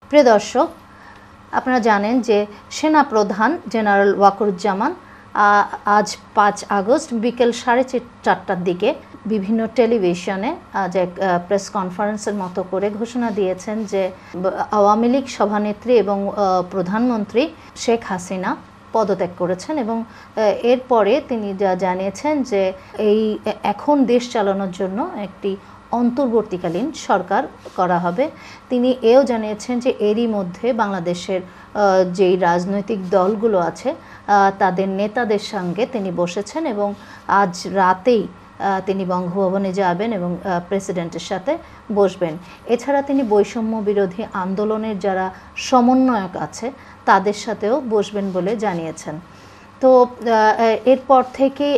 প্রিয় দর্শক, আপনারা জানেন যে সেনাপ্রধান জেনারেল ওয়াকারুজ্জামান আজ ৫ আগস্ট বিকেল ৪:৩০টার দিকে বিভিন্ন টেলিভিশনে আজ এক প্রেস কনফারেন্সের মতো করে ঘোষণা দিয়েছেন যে আওয়ামী লীগ সভানেত্রী এবং প্রধানমন্ত্রী শেখ হাসিনা পদত্যাগ করেছেন এবং এরপরে তিনি যা জানিয়েছেন যে এখন দেশ চালানোর জন্য একটি অন্তর্বর্তীকালীন সরকার করা হবে। তিনি এও জানিয়েছেন যে এরই মধ্যে বাংলাদেশের যেই রাজনৈতিক দলগুলো আছে তাদের নেতাদের সঙ্গে তিনি বসেছেন এবং আজ রাতেই তিনি বঙ্গভবনে যাবেন এবং প্রেসিডেন্টের সাথে বসবেন। এছাড়া তিনি বৈষম্য বিরোধী আন্দোলনের যারা সমন্বয়ক আছে তাদের সাথেও বসবেন বলে জানিয়েছেন। তো এরপর থেকেই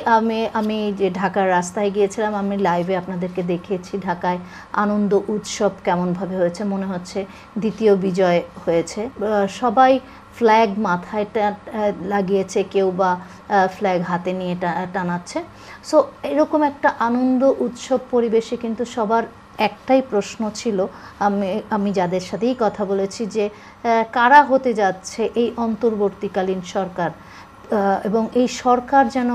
আমি যে ঢাকার রাস্তায় গিয়েছিলাম, আমি লাইভে আপনাদেরকে দেখিয়েছি ঢাকায় আনন্দ উৎসব কেমনভাবে হয়েছে, মনে হচ্ছে দ্বিতীয় বিজয় হয়েছে। সবাই ফ্ল্যাগ মাথায় লাগিয়েছে, কেউ বা ফ্ল্যাগ হাতে নিয়ে টানাচ্ছে। সো এরকম একটা আনন্দ উৎসব পরিবেশে কিন্তু সবার একটাই প্রশ্ন ছিল, আমি যাদের সাথেই কথা বলেছি, যে কারা হতে যাচ্ছে এই অন্তর্বর্তীকালীন সরকার এবং এই সরকার যেন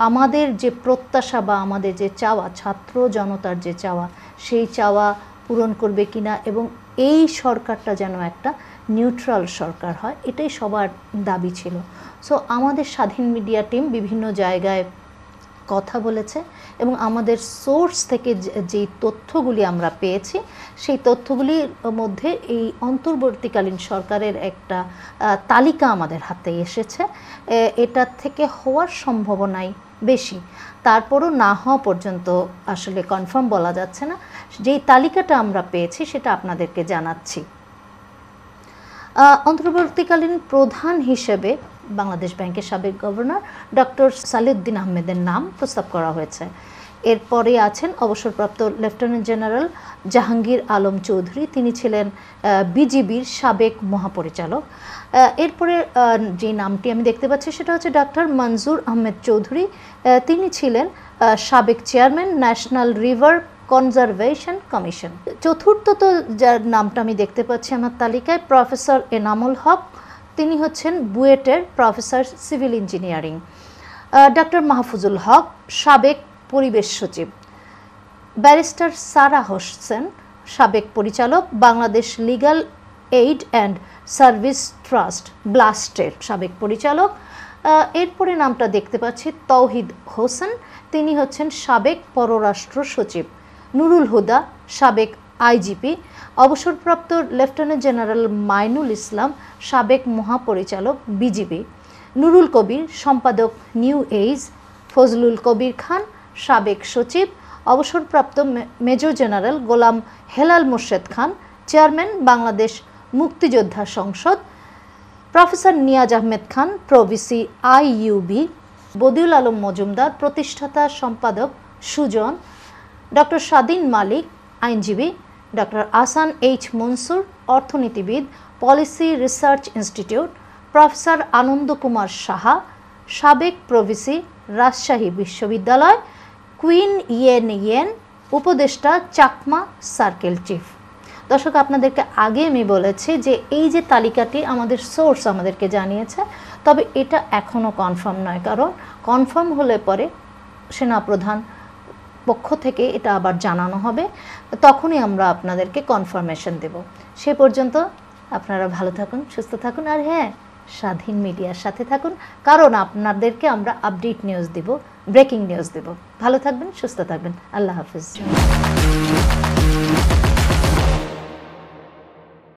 আমাদের যে প্রত্যাশা বা আমাদের যে চাওয়া, ছাত্র জনতার যে চাওয়া, সেই চাওয়া পূরণ করবে কিনা এবং এই সরকারটা যেন একটা নিউট্রাল সরকার হয়, এটাই সবার দাবি ছিল। সো আমাদের স্বাধীন মিডিয়া টিম বিভিন্ন জায়গায় কথা বলেছে এবং আমাদের সোর্স থেকে যেই তথ্যগুলি আমরা পেয়েছি সেই তথ্যগুলির মধ্যে এই অন্তর্বর্তীকালীন সরকারের একটা তালিকা আমাদের হাতে এসেছে। এটার থেকে হওয়ার সম্ভাবনাই বেশি, তারপরও না হওয়া পর্যন্ত আসলে কনফার্ম বলা যাচ্ছে না। যেই তালিকাটা আমরা পেয়েছি সেটা আপনাদেরকে জানাচ্ছি। অন্তর্বর্তীকালীন প্রধান হিসেবে বাংলাদেশ ব্যাংকের সাবেক গভর্নর ডক্টর সালেউদ্দিন আহমেদের নাম প্রস্তাব করা হয়েছে। এরপরে আছেন অবসরপ্রাপ্ত লেফটেন্যান্ট জেনারেল জাহাঙ্গীর আলম চৌধুরী, তিনি ছিলেন বিজিবির সাবেক মহাপরিচালক। এরপরে যে নামটি আমি দেখতে পাচ্ছি সেটা হচ্ছে ডক্টর মনজুর আহমেদ চৌধুরী, তিনি ছিলেন সাবেক chairman national river conservation commission. চতুর্থত যার নামটা আমি দেখতে পাচ্ছি আমার তালিকায় প্রফেসর এনামুল হক, তিনি হচ্ছেন বুয়েটের professor civil engineering. Doctor Mahfuzul Haque সাবেক পরিবেশ সচিব। ব্যারিস্টার সারা হোসেন সাবেক পরিচালক Bangladesh legal aid and service trust ব্লাস্টের সাবেক পরিচালক। এরপরে নামটা দেখতে পাচ্ছি তৌহিদ হোসেন, তিনি হচ্ছেন সাবেক পররাষ্ট্র সচিব। নুরুল হুদা সাবেক আইজিপি। অবসরপ্রাপ্ত লেফটেন্যান্ট জেনারেল মাইনুল ইসলাম সাবেক মহাপরিচালক বিজিবি। নুরুল কবির সম্পাদক নিউ এইজ। ফজলুল কবির খান সাবেক সচিব। অবসরপ্রাপ্ত মেজর জেনারেল গোলাম হেলাল মোর্শেদ খান চেয়ারম্যান বাংলাদেশ মুক্তিযোদ্ধা সংসদ। Professor Niaz Ahmed Khan pro-VC IUB. Badiul Alam Majumdar প্রতিষ্ঠাতা সম্পাদক সুজন। ডক্টর স্বাধীন মালিক আইনজীবী। ডক্টর আসান এইচ মনসুর অর্থনীতিবিদ, পলিসি রিসার্চ ইনস্টিটিউট। প্রফেসর আনন্দ কুমার সাহা সাবেক প্রভিসি রাজশাহী বিশ্ববিদ্যালয়। কুইন ইয়েন উপদেষ্টা চাকমা সার্কেল চিফ। দর্শক, আপনাদেরকে আগে আমি বলেছি যে এই যে তালিকাটি আমাদের সোর্স আমাদেরকে জানিয়েছে, তবে এটা এখনও কনফার্ম নয়, কারণ কনফার্ম হলে পরে সেনাপ্রধান পক্ষ থেকে এটা আবার জানানো হবে, তখনই আমরা আপনাদেরকে কনফার্মেশন দেব। সে পর্যন্ত আপনারা ভালো থাকুন, সুস্থ থাকুন, আর হ্যাঁ, স্বাধীন মিডিয়ার সাথে থাকুন, কারণ আপনাদেরকে আমরা আপডেট নিউজ দেব, ব্রেকিং নিউজ দেব। ভালো থাকবেন, সুস্থ থাকবেন। আল্লাহ হাফিজ।